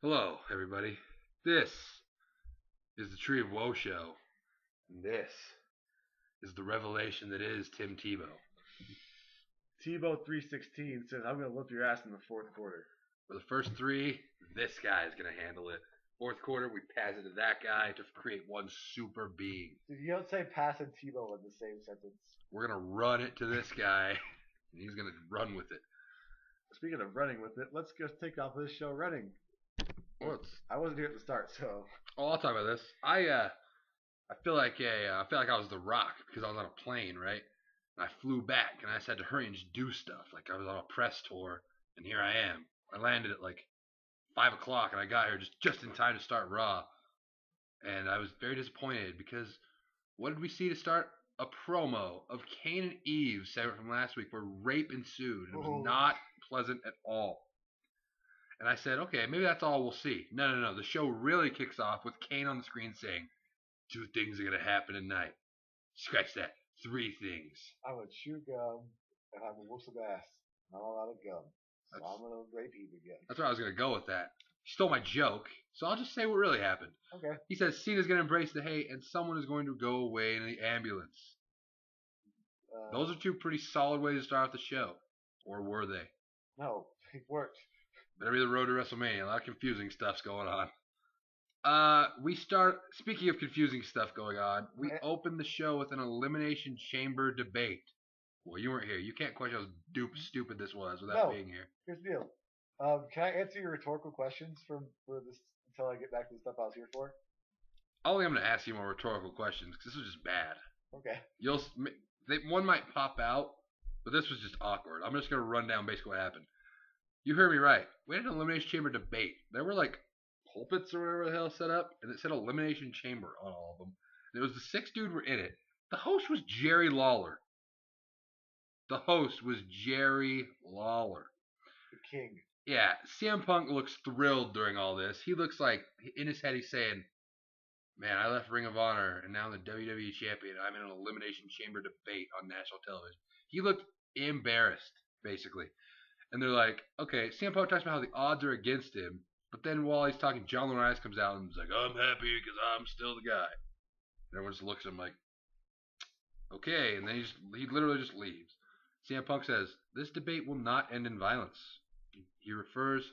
Hello, everybody. This is the Tree of Woe show, and this is the revelation that is Tim Tebow. Tebow 316 says, I'm going to whip your ass in the fourth quarter. For the first three, this guy is going to handle it. Fourth quarter, we pass it to that guy to create one super being. Dude, you don't say pass and Tebow in the same sentence. We're going to run it to this guy, and he's going to run with it. Speaking of running with it, let's just take off this show running. Well, I wasn't here at the start, so. Oh, I'll talk about this. I feel like I was The Rock because I was on a plane, right? And I flew back, and I just had to hurry and just do stuff. Like I was on a press tour, and here I am. I landed at like 5 o'clock, and I got here just in time to start Raw. And I was very disappointed because what did we see to start? A promo of Kane and Eve segment from last week where rape ensued. It was not pleasant at all. And I said, okay, maybe that's all we'll see. No. The show really kicks off with Kane on the screen saying, 2 things are going to happen tonight. Scratch that. 3 things. I'm going to chew gum, and I'm going to whoop some ass. I'm all out of gum. So I'm going to rape Eve again. That's where I was going to go with that. She stole my joke, so I'll just say what really happened. Okay. He says Cena's going to embrace the hate, and someone is going to go away in the ambulance. Those are 2 pretty solid ways to start off the show. Or were they? No, it worked. Better be the road to WrestleMania. A lot of confusing stuff's going on. Speaking of confusing stuff going on, we opened the show with an Elimination Chamber debate. Well, you weren't here. You can't question how stupid this was without being here. Here's the deal. Can I answer your rhetorical questions for this until I get back to the stuff I was here for? I don't think I'm going to ask you more rhetorical questions because this was just bad. Okay. One might pop out, but this was just awkward. I'm just going to run down basically what happened. You heard me right. We had an Elimination Chamber debate. There were like pulpits or whatever the hell set up, and it said Elimination Chamber on all of them. And it was the 6 dudes were in it. The host was Jerry Lawler. The king. Yeah, CM Punk looks thrilled during all this. He looks like, in his head, he's saying, man, I left Ring of Honor, and now I'm the WWE Champion. I'm in an Elimination Chamber debate on national television. He looked embarrassed, basically. And they're like, okay, CM Punk talks about how the odds are against him, but then while he's talking, John Laurinaitis comes out and is like, I'm happy because I'm still the guy. And everyone just looks at him like, okay, and then he literally just leaves. CM Punk says, this debate will not end in violence. He refers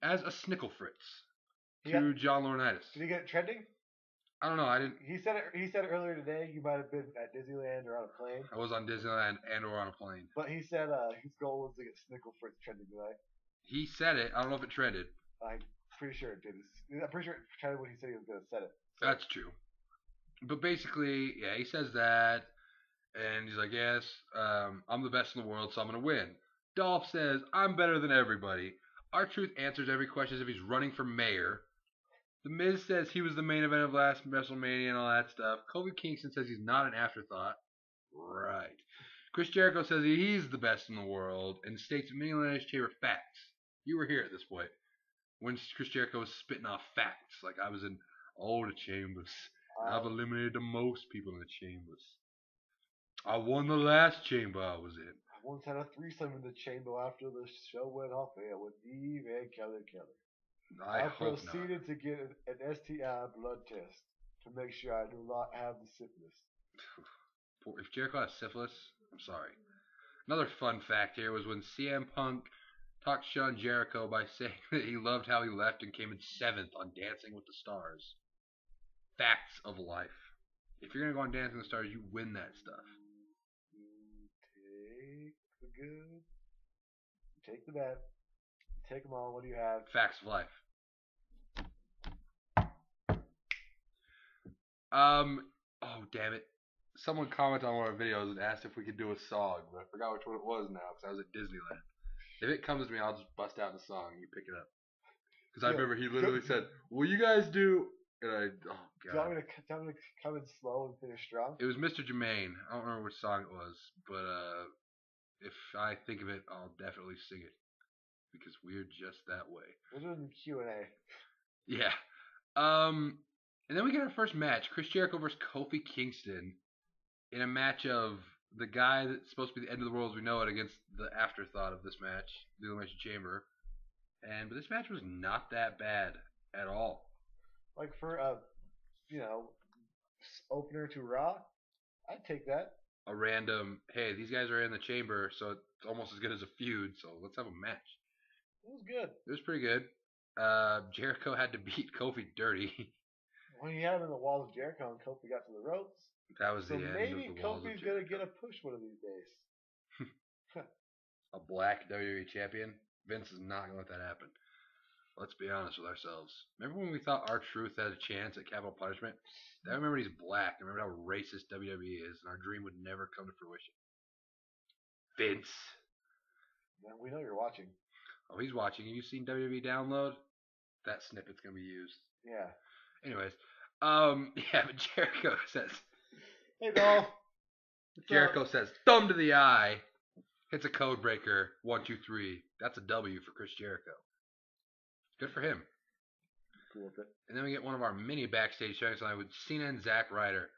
as a snicklefritz to John Laurinaitis. Did he get it trending? I don't know. I didn't. He said it earlier today. You might have been at Disneyland or on a plane. I was on Disneyland and or on a plane. But he said his goal was to get Snicklefritz trending tonight. He said it. I don't know if it trended. I'm pretty sure it did. I'm pretty sure it trended when he said he was going to set it. So. That's true. But basically, yeah, he says that, and he's like, yes, I'm the best in the world, so I'm going to win. Dolph says, I'm better than everybody. R-Truth answers every question as if he's running for mayor. The Miz says he was the main event of last WrestleMania and all that stuff. Kofi Kingston says he's not an afterthought. Right. Chris Jericho says he's the best in the world and states many Elimination Chamber facts. You were here at this point when Chris Jericho was spitting off facts. Like I was in all the chambers. I've eliminated the most people in the chambers. I won the last chamber I was in. I once had a threesome in the chamber after the show went off air with Eve and Kelly. I proceeded to get an STI blood test to make sure I do not have the syphilis. If Jericho has syphilis, I'm sorry. Another fun fact here was when CM Punk talked Sean Jericho by saying that he loved how he left and came in 7th on Dancing with the Stars. Facts of life. If you're going to go on Dancing with the Stars, you win that stuff. Take the good. Take the bad. Take them all. What do you have? Facts of life. Oh, damn it. Someone commented on one of our videos and asked if we could do a song, but I forgot which one it was now because I was at Disneyland. If it comes to me, I'll just bust out the song and you pick it up. Because I remember he literally said, will you guys do... And I, oh, God. Do you want me to come in slow and finish strong? It was Mr. Jermaine. I don't remember which song it was, but if I think of it, I'll definitely sing it. Because we're just that way. We're doing Q&A. Yeah. And then we get our first match, Chris Jericho versus Kofi Kingston, in a match of the guy that's supposed to be the end of the world as we know it against the afterthought of this match, the Elimination Chamber. But this match was not that bad at all. Like for a, opener to Raw, I'd take that. A random, hey, these guys are in the chamber, so it's almost as good as a feud, so let's have a match. It was good. It was pretty good. Jericho had to beat Kofi dirty. When he had him in the walls of Jericho and Kofi got to the ropes. That was so the end maybe of the walls Kofi's of going to Jericho. get a push one of these days. A black WWE champion? Vince is not going to let that happen. Let's be honest with ourselves. Remember when we thought R-Truth had a chance at capital punishment? I remember he's black. I remember how racist WWE is, and our dream would never come to fruition. Vince. Man, we know you're watching. Oh, he's watching. Have you seen WWE Download? That snippet's going to be used. Yeah. Anyways. Yeah, but Jericho says... Hey, doll. Jericho says, thumb to the eye. Hits a code breaker. 1, 2, 3. That's a W for Chris Jericho. Good for him. Cool with it. And then we get one of our mini backstage showings tonight with Cena and Zack Ryder.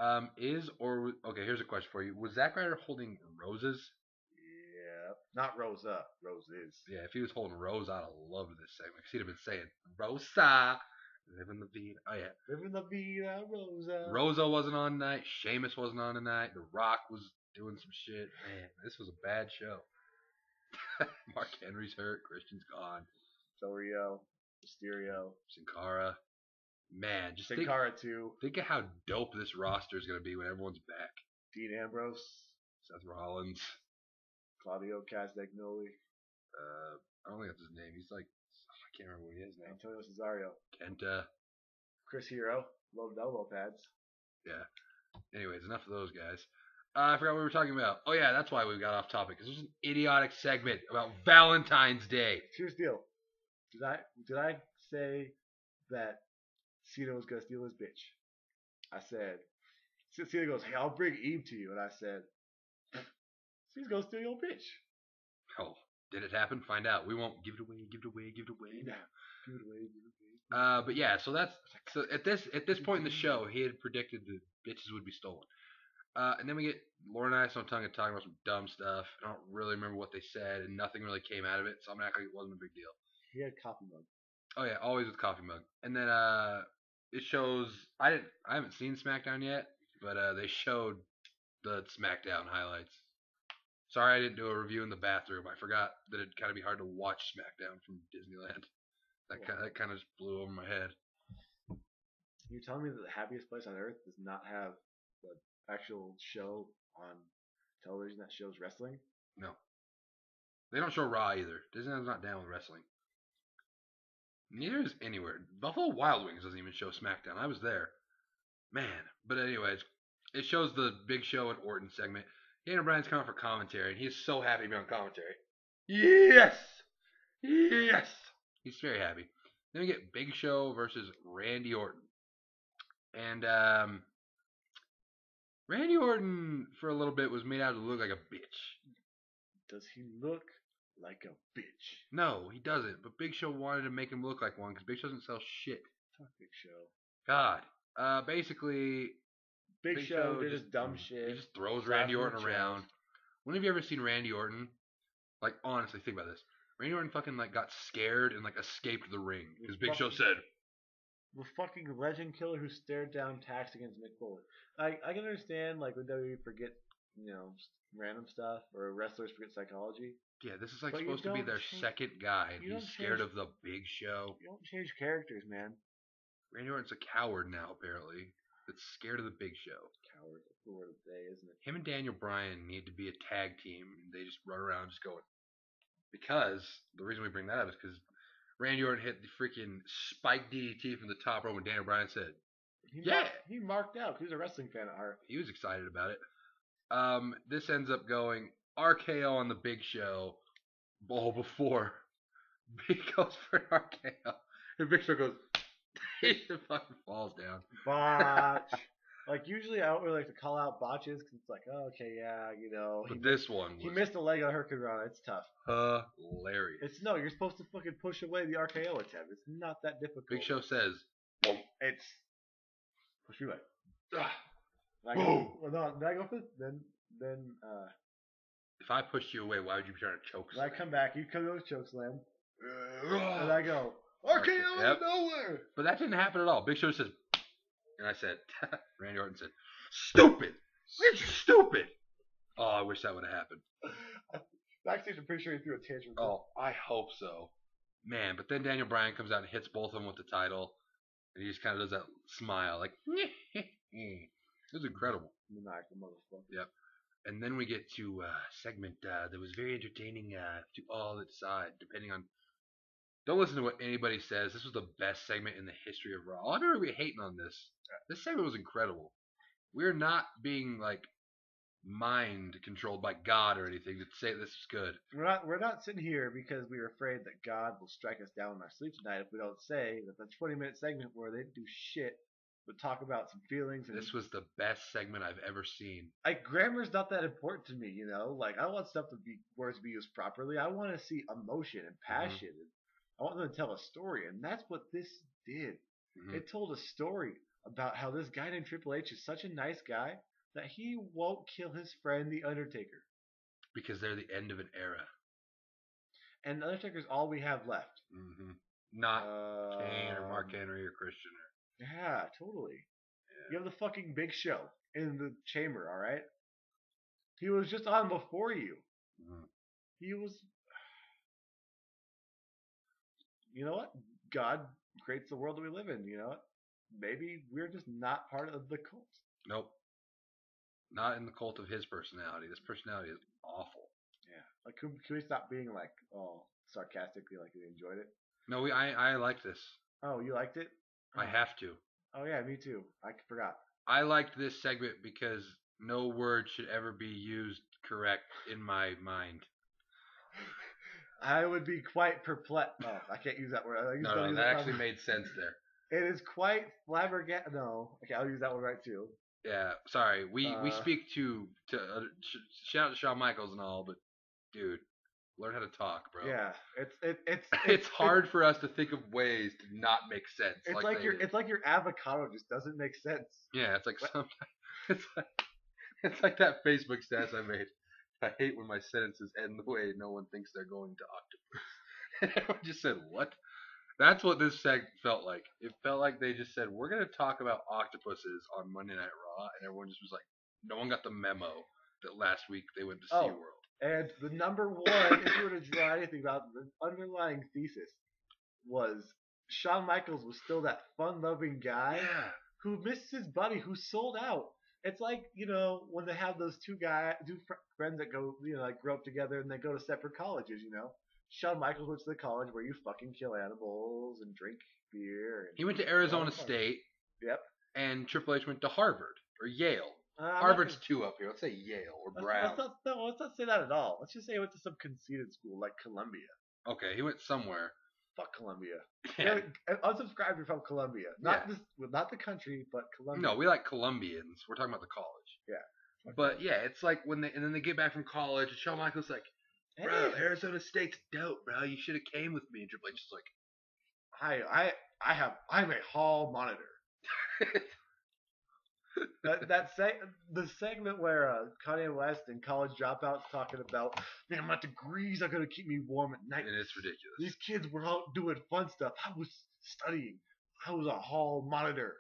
Okay, here's a question for you. Was Zack Ryder holding roses? Yeah. Not Rosa. Roses. Yeah, if he was holding roses, I'd have loved this segment. Because he'd have been saying, Rosa. Living the vida. Oh, yeah. Living the vida, Rosa. Rosa wasn't on tonight. Sheamus wasn't on tonight. The Rock was doing some shit. Man, this was a bad show. Mark Henry's hurt. Christian's gone. Del Rio. Mysterio. Sin Cara. Man, just Sin Cara 2. Think of how dope this roster is going to be when everyone's back. Dean Ambrose. Seth Rollins. Claudio Castagnoli. I don't think that's his name. He's like, I can't remember what he is now. Antonio Cesario. Kenta. Chris Hero. Love elbow pads. Yeah. Anyways, enough of those guys. I forgot what we were talking about. Oh yeah, that's why we got off topic. Because there's an idiotic segment about Valentine's Day. Here's the deal. Did I say that Cena was gonna steal his bitch? I said. Cena goes, hey, I'll bring Eve to you, and I said, Cena's gonna steal your bitch. Oh, did it happen? Find out. We won't give it away. Give it away. Give it away. Yeah. Give it away. But yeah, so at this point in the show, he had predicted that bitches would be stolen. And then we get Lauren and I talking about some dumb stuff. I don't really remember what they said, and nothing really came out of it, so I'm gonna act like it wasn't a big deal. He had coffee mug. Oh yeah, always with coffee mug. And then it shows. I haven't seen SmackDown yet, but they showed the SmackDown highlights. Sorry I didn't do a review in the bathroom. I forgot that it'd kind of be hard to watch SmackDown from Disneyland. That kind of just blew over my head. You telling me that the happiest place on earth does not have the actual show on television that shows wrestling? No. They don't show Raw either. Disneyland's not down with wrestling. Neither is anywhere. Buffalo Wild Wings doesn't even show SmackDown. I was there. Man. But anyways, it shows the Big Show and Orton segment. Daniel Bryan's coming for commentary, and he's so happy to be on commentary. Yes! Yes! He's very happy. Then we get Big Show versus Randy Orton. And Randy Orton, for a little bit, was made out to look like a bitch. Does he look like a bitch? No, he doesn't. But Big Show wanted to make him look like one, because Big Show doesn't sell shit. Fuck Big Show. God. Basically... Big Show did his dumb shit. He just throws Randy Orton around. When have you ever seen Randy Orton? Like, honestly, think about this. Randy Orton fucking, like, got scared and, like, escaped the ring. Because Big Show said... The fucking legend killer who stared down tax against Mick Foley. I can understand, like, when WWE forget, random stuff, or wrestlers forget psychology. Yeah, this is, like, supposed to be their second guy, and he's scared of the Big Show. You don't change characters, man. Randy Orton's a coward now, apparently. That's scared of the Big Show. Coward. That's the word of the day, isn't it? Him and Daniel Bryan need to be a tag team, and they just run around just going. Because, the reason we bring that up is because Randy Orton hit the freaking spike DDT from the top rope when Daniel Bryan said, he marked out because he's a wrestling fan at heart. He was excited about it. This ends up going RKO on the Big Show before Big goes for an RKO. And Big Show goes, he just fucking falls down. Botch. Like, usually I don't really like to call out botches because it's like, oh, okay, yeah, But this one he missed a leg on Hurricane Rana. It's tough. Hilarious. You're supposed to fucking push away the RKO attempt. It's not that difficult. Big Show says, it's push away. Boom. Did I go for it? Then if I pushed you away, why would you be trying to choke slam? When I come back, you come to a choke slam. And I go, RKO out of nowhere. But that didn't happen at all. Big Show says, and I said, Randy Orton said, stupid. It's stupid. Oh, I wish that would have happened. Backstage, I'm pretty sure he threw a tantrum. Oh, I hope so. Man, but then Daniel Bryan comes out and hits both of them with the title. And he just kind of does that smile, like, it was incredible. Maniacal motherfucker. Yep. And then we get to a segment that was very entertaining to all that side, depending on. Don't listen to what anybody says. This was the best segment in the history of Raw. I'm never be hating on this. This segment was incredible. We're not being like mind controlled by God or anything to say this is good. We're not sitting here because we're afraid that God will strike us down in our sleep tonight if we don't say that the 20-minute segment where they do shit but talk about some feelings. And this was the best segment I've ever seen. Like, grammar's not that important to me, you know. Like, I want stuff to be words to be used properly. I want to see emotion and passion. I want them to tell a story, and that's what this did. It told a story about how this guy named Triple H is such a nice guy that he won't kill his friend, The Undertaker. Because they're the end of an era. And The Undertaker's all we have left. Not Kane or Mark Henry or Christian. Yeah, totally. Yeah. You have the fucking Big Show in the chamber, all right? He was just on before you. He was... You know what? God creates the world that we live in, you know what? Maybe we're just not part of the cult. Nope. Not in the cult of his personality. This personality is awful. Yeah. Like, can we stop being like, sarcastically, like we enjoyed it? No, I liked this. Oh, you liked it? I have to. Oh, yeah, me too. I forgot. I liked this segment because no word should ever be used correct in my mind. I would be quite perplexed. Oh, I can't use that word. No, that actually made sense there. It is quite flabbergasted. No, okay, I'll use that one right too. Yeah, sorry. We speak to shout out to Shawn Michaels and all, but dude, learn how to talk, bro. Yeah, it's hard for us to think of ways to not make sense. It's like your avocado just doesn't make sense. Yeah, it's like sometimes it's like that Facebook status I made. I hate when my sentences end the way no one thinks they're going to octopus. And everyone just said, what? That's what this segment felt like. It felt like they just said, we're going to talk about octopuses on Monday Night Raw. And everyone just was like, no one got the memo that last week they went to SeaWorld. And the number one, if you were to draw anything about the underlying thesis, was Shawn Michaels was still that fun-loving guy who missed his buddy, who sold out. It's like, you know, when they have those two friends that go, you know, like grow up together and they go to separate colleges, you know. Shawn Michaels went to the college where you fucking kill animals and drink beer. He went to Arizona State. Yep. And Triple H went to Harvard or Yale. Harvard's two up here. Let's say Yale or Brown. Let's not say that at all. Let's just say he went to some conceited school like Columbia. Okay, he went somewhere. Fuck Columbia. Yeah. Unsubscribe if you're from Columbia. Not the country, but Columbia. No, we like Columbians. We're talking about the college. Yeah. But yeah, it's like when then they get back from college and Shawn Michaels like, bro, Arizona State's dope, bro. You should have came with me. And Triple H is like, I'm a hall monitor. The segment where Kanye West and college dropouts talking about, man, my degrees are gonna keep me warm at night. And it's ridiculous. These kids were out doing fun stuff. I was studying. I was a hall monitor.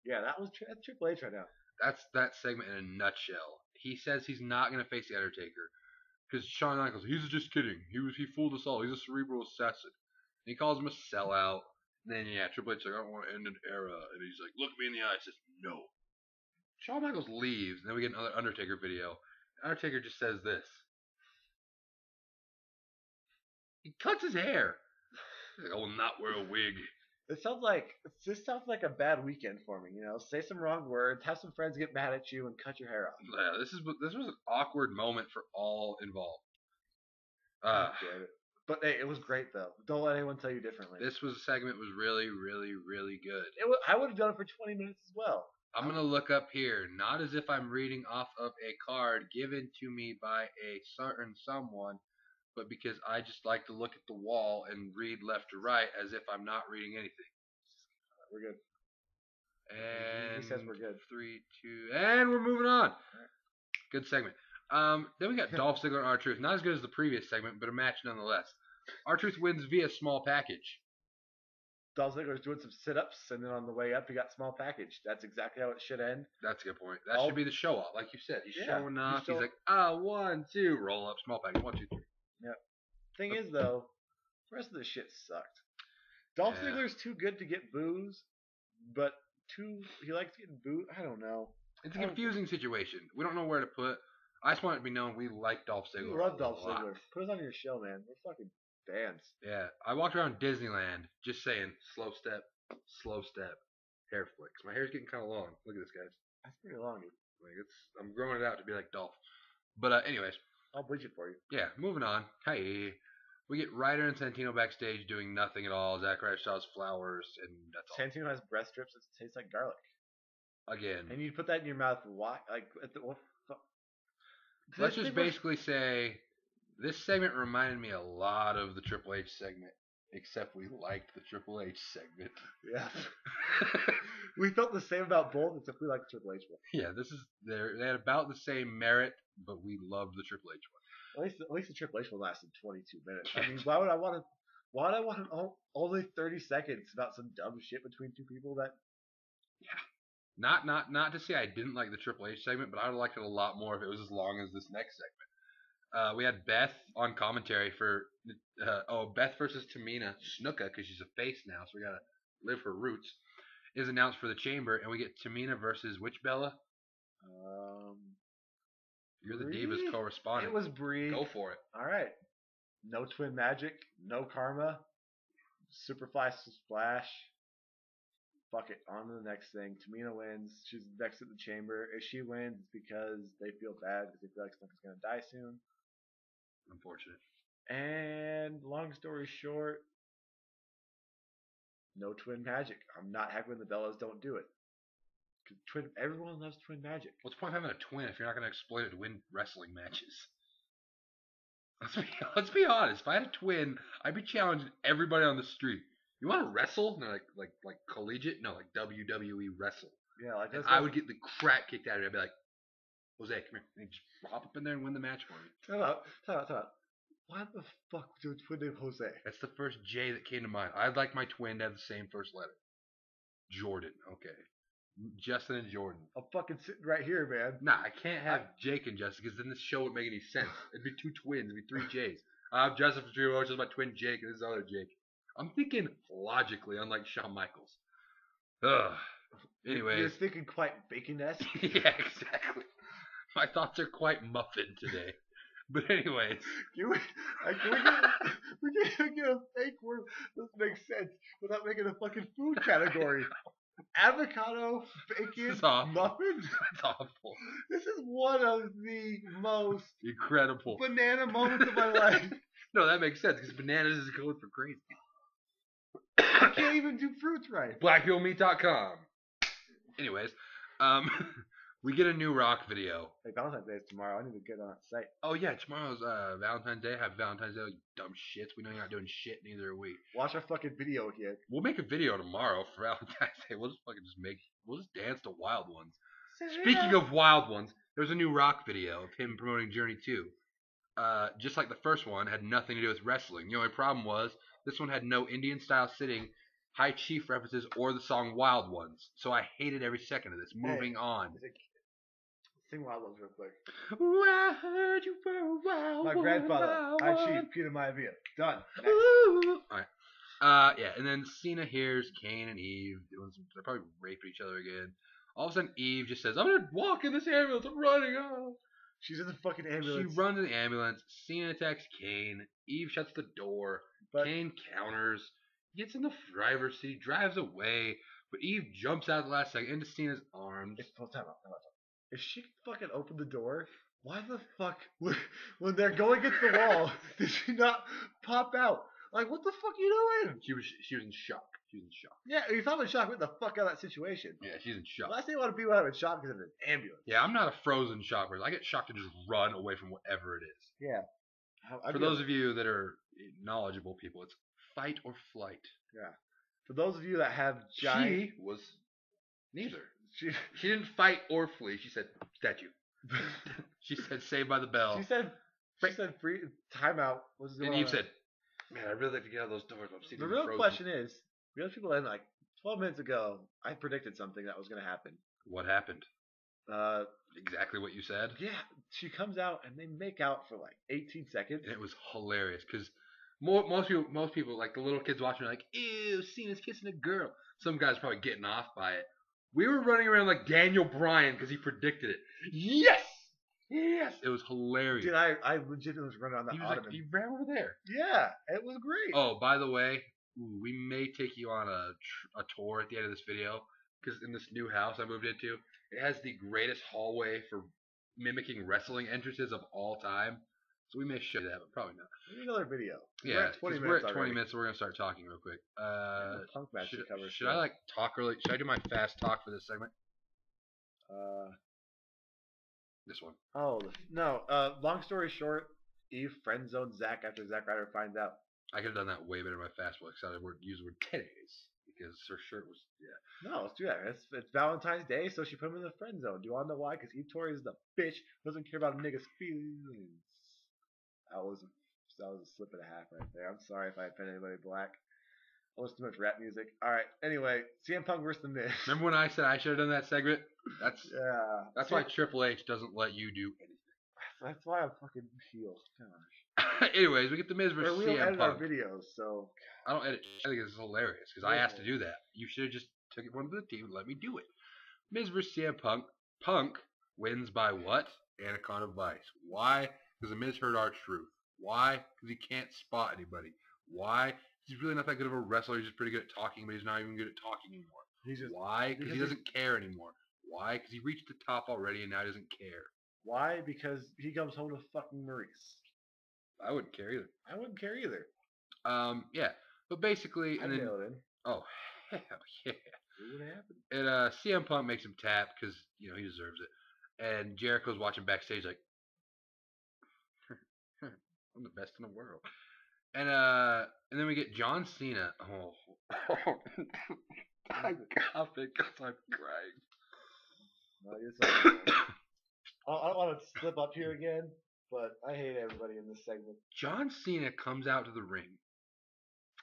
Yeah, that's Triple H right now. That's that segment in a nutshell. He says he's not gonna face the Undertaker because Shawn Michaels, he's just kidding. He fooled us all. He's a cerebral assassin. And he calls him a sellout. And then Triple H like, I don't want to end an era. And he's like, look me in the eye. Says no. Shawn Michaels leaves, and then we get another Undertaker video. Undertaker just says this. He cuts his hair. He's like, I will not wear a wig. This sounds like a bad weekend for me, you know. Say some wrong words, have some friends get mad at you, and cut your hair off. Yeah, this was an awkward moment for all involved. But hey, it was great though. Don't let anyone tell you differently. This segment was really, really, really good. I would have done it for 20 minutes as well. I'm going to look up here, not as if I'm reading off of a card given to me by a certain someone, but because I just like to look at the wall and read left to right as if I'm not reading anything. We're good. And he says we're good. 3, 2, and we're moving on. Good segment. Then we got Dolph Ziggler and R-Truth. Not as good as the previous segment, but a match nonetheless. R-Truth wins via small package. Dolph Ziggler's doing some sit-ups, and then on the way up, he got small package. That's exactly how it should end. That's a good point. That should be the show off, like you said. He's showing off. He's like, 1, 2, roll up, small package, 1, 2, 3. Yeah. Thing is, though, the rest of this shit sucked. Dolph Ziggler's too good to get boos, but he likes getting booed. I don't know. It's a confusing situation. We don't know where to put. I just want it to be known we like Dolph Ziggler. We love Dolph Ziggler. Put us on your show, man. We're fucking fans. Yeah, I walked around Disneyland just saying slow step, hair flicks. My hair's getting kind of long. Look at this, guys. That's pretty long, dude. Like I'm growing it out to be like Dolph. But anyways, I'll bleach it for you. Yeah, moving on. Hey, we get Ryder and Santino backstage doing nothing at all. Zack Ryder sells flowers, and that's all. Santino has breast strips that taste like garlic. Again. And you put that in your mouth. Why? Like, let's just basically say this segment reminded me a lot of the Triple H segment, except we liked the Triple H segment. Yeah. We felt the same about both, except we liked the Triple H one. Yeah, they had about the same merit, but we loved the Triple H one. At least the Triple H one lasted 22 minutes. I mean, why would I want only 30 seconds about some dumb shit between two people that? Yeah. Not to say I didn't like the Triple H segment, but I would have liked it a lot more if it was as long as this next segment. We had Beth on commentary for Beth versus Tamina Snuka, because she's a face now, so we gotta live her roots. Is announced for the Chamber, and we get Tamina versus which Bella? You're the Divas correspondent. It was Brie. Go for it. All right. No twin magic. No karma. Superfly splash. Fuck it. On to the next thing. Tamina wins. She's next at the Chamber. If she wins, it's because they feel bad because they feel like Snuka's gonna die soon. Unfortunate. And long story short, no twin magic. I'm not happy when the Bellas don't do it. Everyone loves twin magic. What's the point of having a twin if you're not going to exploit it to win wrestling matches? Let's be honest. If I had a twin, I'd be challenging everybody on the street. You want to wrestle? And they're like collegiate? No, like WWE wrestle. Yeah, like and I would get the crap kicked out of me. I'd be like, Jose, come here. And just hop up in there and win the match for me. Time out. Why the fuck do a twin name Jose? That's the first J that came to mind. I'd like my twin to have the same first letter. Jordan. Okay. Justin and Jordan. I'm fucking sitting right here, man. Nah, I can't have Jake and Justin because then this show wouldn't make any sense. It'd be two twins. It'd be three J's. I'm Justin from Three Oceans, my twin Jake, and this other Jake. I'm thinking logically, unlike Shawn Michaels. Ugh. Anyways. You're thinking quite bacon-esque? Yeah, exactly. My thoughts are quite muffin today. But anyways. Can we get a fake word that makes sense without making a fucking food category? Avocado, bacon, muffin? That's awful. This is one of the most incredible banana moments of my life. No, that makes sense because bananas is code for crazy. I can't even do fruits right. BlackPeelMeat.com. Anyways, we get a new Rock video. Hey, Valentine's Day is tomorrow. I need to get on site. Oh yeah, tomorrow's Valentine's Day. Happy Valentine's Day, you dumb shits. We know you're not doing shit, neither are we. Watch our fucking video again. We'll make a video tomorrow for Valentine's Day. We'll just dance to Wild Ones. Speaking of Wild Ones, there's a new Rock video of him promoting Journey 2. Just like the first one, had nothing to do with wrestling. The only problem was this one had no Indian style sitting, High Chief references, or the song Wild Ones. So I hated every second of this. Moving on. Sing Wild Ones real quick. I heard you were a wild My grandfather, High Chief, Peter Maivia. Done. Alright. Yeah, and then Cena hears Kane and Eve doing some. They're probably raping each other again. All of a sudden, Eve just says, "I'm gonna walk in this ambulance. I'm running off." She's in the fucking ambulance. She runs in the ambulance. Cena attacks Kane. Eve shuts the door. Kane counters. He gets in the driver's seat, drives away. But Eve jumps out at the last second into Cena's arms. Time out. If she could fucking open the door, why the fuck, when they're going against the wall, did she not pop out? Like, what the fuck are you doing? She was in shock. Yeah, if I'm in shock, get the fuck out of that situation. Yeah, she's in shock. Last thing I want to be when I'm in shock is in an ambulance. Yeah, I'm not a frozen shock person. I get shocked to just run away from whatever it is. Yeah. For those of you that are knowledgeable people, it's fight or flight. Yeah. For those of you that have giant... She was neither. She didn't fight or flee. She said statue. She said Saved by the Bell. She said free timeout. And Eve said Man, I'd really like to get out of those doors. I'm seeing The real question is, real people in like 12 minutes ago, I predicted something that was going to happen. What happened? Uh, exactly what you said. Yeah, she comes out and they make out for like 18 seconds. And it was hilarious because most people, like the little kids watching, are like, ew, Cena's kissing a girl. Some guys probably getting off by it. We were running around like Daniel Bryan because he predicted it. Yes! Yes! It was hilarious. Dude, I legitimately was running on that ottoman. Like, he ran over there. Yeah, it was great. Oh, by the way, we may take you on a tour at the end of this video because in this new house I moved into, it has the greatest hallway for mimicking wrestling entrances of all time. So we may show you that, but probably not. Maybe another video. Yeah, we're at 20 minutes, so we're going to start talking real quick. Punk match should I like talk early? Should I do my fast talk for this segment? This one. Oh, no. Long story short, Eve friend zoned Zack after Zack Ryder finds out. I could have done that way better in my fast one, except I would use the word titties because her shirt was, yeah. No, let's do that. It's Valentine's Day, so she put him in the friend zone. Do you want to know why? Because Eve Torres is the bitch who doesn't care about a nigga's feelings. That was a slip and a half right there. I'm sorry if I offended anybody black. I listen to too much rap music. All right. Anyway, CM Punk versus The Miz. Remember when I said I should have done that segment? That's why Triple H doesn't let you do anything. That's why I'm fucking heel. Gosh. Anyways, we get The Miz versus CM Punk. We don't edit our videos, so I don't edit. I think it's hilarious because I asked to do that. You should have just took it one to the team and let me do it. Miz versus CM Punk. Punk wins by what? Anaconda Vice. Why? Because The Miz heard our truth. Why? Because he can't spot anybody. Why? He's really not that good of a wrestler. He's just pretty good at talking, but he's not even good at talking anymore. Why? Because he doesn't care anymore. Why? Because he reached the top already and now he doesn't care. Why? Because he comes home to fucking Maurice. I wouldn't care either. I wouldn't care either. Yeah. But basically, and then, in. Oh, hell yeah. What happened? And CM Punk makes him tap because, he deserves it. And Jericho's watching backstage like, I'm the best in the world. And then we get John Cena. Oh, I'm coughing because I'm crying. No, you're sorry. I don't want to slip up here again, but I hate everybody in this segment. John Cena comes out to the ring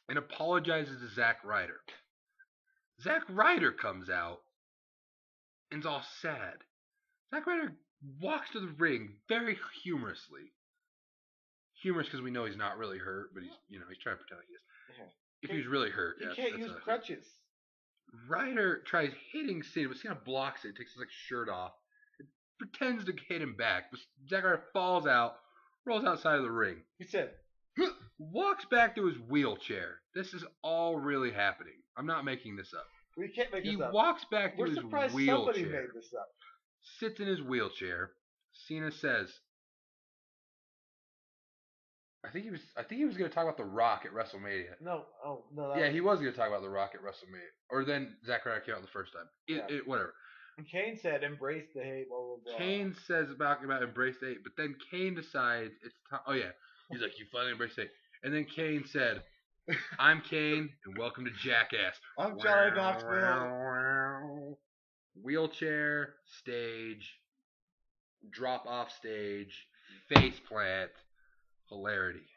and apologizes to Zack Ryder. Zack Ryder comes out and's all sad. Zack Ryder walks to the ring very humorously. Humorous because we know he's not really hurt, but he's trying to pretend like he is. Yeah. If he was really hurt, he can't use crutches. Ryder tries hitting Cena, but Cena blocks it, takes his shirt off, pretends to hit him back, but Zack Ryder falls out, rolls outside of the ring. He said, walks back to his wheelchair. This is all really happening. I'm not making this up. We can't make this up. He walks back to his wheelchair. Somebody made this up. Sits in his wheelchair. Cena says, I think he was going to talk about The Rock at WrestleMania. No. Yeah, he was going to talk about The Rock at WrestleMania. Or then Zack Ryder came out the first time. Whatever. And Kane said, embrace the hate, blah, blah, blah. Kane says about embrace the hate, but then Kane decides it's time. Oh, yeah. He's like, you finally embrace the hate. And then Kane said, I'm Kane, and welcome to Jackass. I'm Johnny Knoxville. Wheelchair, stage, drop off stage, face plant. Hilarity.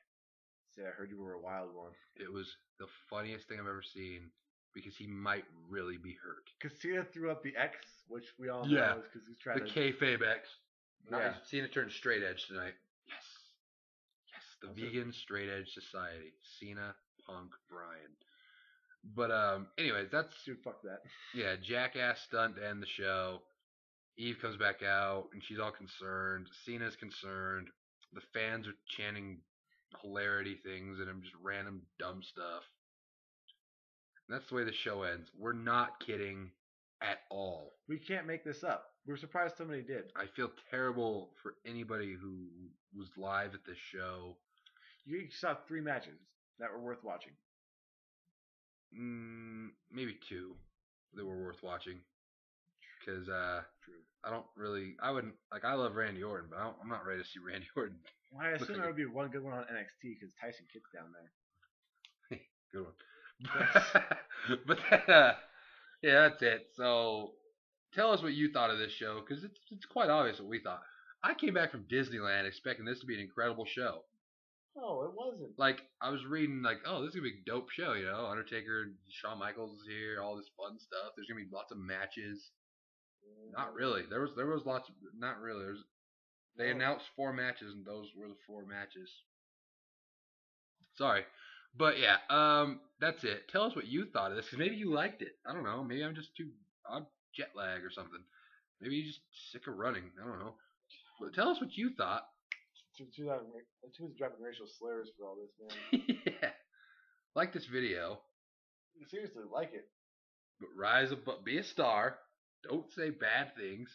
See, I heard you were a wild one. It was the funniest thing I've ever seen because he might really be hurt. Because Cena threw up the X, which we all know is because he's trying the kayfabe X. Yeah. Cena turned straight edge tonight. Yes, the vegan straight edge society. Cena, Punk, Bryan. But anyways, that's fuck that. Yeah, Jackass stunt to end the show. Eve comes back out and she's all concerned. Cena's concerned. The fans are chanting hilarity things and just random dumb stuff. And that's the way the show ends. We're not kidding at all. We can't make this up. We're surprised somebody did. I feel terrible for anybody who was live at this show. You saw 3 matches that were worth watching. Maybe 2 that were worth watching. Because I wouldn't, I love Randy Orton, but I'm not ready to see Randy Orton. Well, I assume there would be one good one on NXT because Tyson Kidd's down there. Good one. But then, yeah, that's it. So tell us what you thought of this show because it's quite obvious what we thought. I came back from Disneyland expecting this to be an incredible show. No, it wasn't. Like, I was reading, like, oh, this is gonna be a dope show, you know. Undertaker, Shawn Michaels is here, all this fun stuff. There's gonna be lots of matches. Not really. There was lots. Not really. They announced 4 matches, and those were the 4 matches. Sorry, but yeah. That's it. Tell us what you thought of this, because maybe you liked it. I don't know. Maybe I'm jet lag or something. Maybe you're just sick of running. I don't know. But tell us what you thought. Too much dropping racial slurs for all this, man. Yeah. Like this video. Seriously, like it. But rise above. Be a star. Don't say bad things.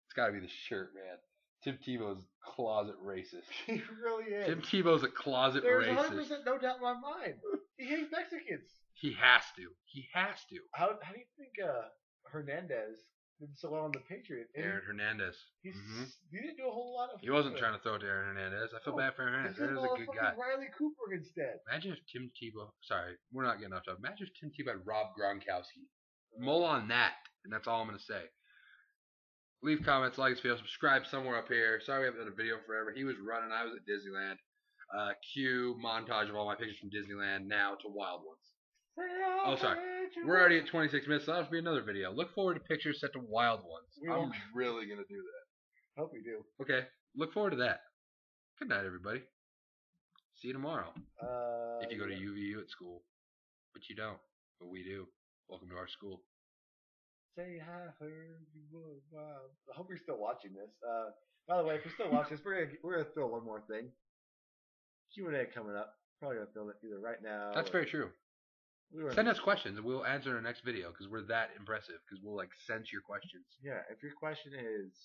It's got to be the shirt, man. Tim Tebow's closet racist. He really is. Tim Tebow's a closet There's racist. There's 100% no doubt in my mind. He hates Mexicans. He has to. He has to. How do you think Hernandez did so well on the Patriot? Aaron Hernandez. He didn't do a whole lot of. He wasn't trying to throw it to Aaron Hernandez. I feel bad for Aaron Hernandez. Aaron's a good guy. Riley Cooper instead. Imagine if Tim Tebow. Sorry, we're not getting off topic. Imagine if Tim Tebow had Rob Gronkowski. Mull on that, and that's all I'm gonna say. Leave comments, like this video, subscribe somewhere up here. Sorry we haven't done a video forever. He was running. I was at Disneyland. Cue montage of all my pictures from Disneyland now to Wild Ones. Oh, sorry. We're already at 26 minutes, so that'll be another video. Look forward to pictures set to Wild Ones. I'm really going to do that. Hope you do. Okay. Look forward to that. Good night, everybody. See you tomorrow. If you go to UVU at school. But you don't. But we do. Welcome to our school. Say hi, wow. I hope you're still watching this. By the way, if you're still watching this, we're gonna throw one more thing. Q&A coming up. Probably gonna film it either right now. That's very true. Send us questions and we'll answer in our next video because we're that impressive. Because we'll sense your questions. Yeah. If your question is,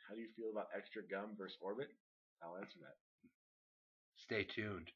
how do you feel about extra gum versus Orbit? I'll answer that. Stay tuned.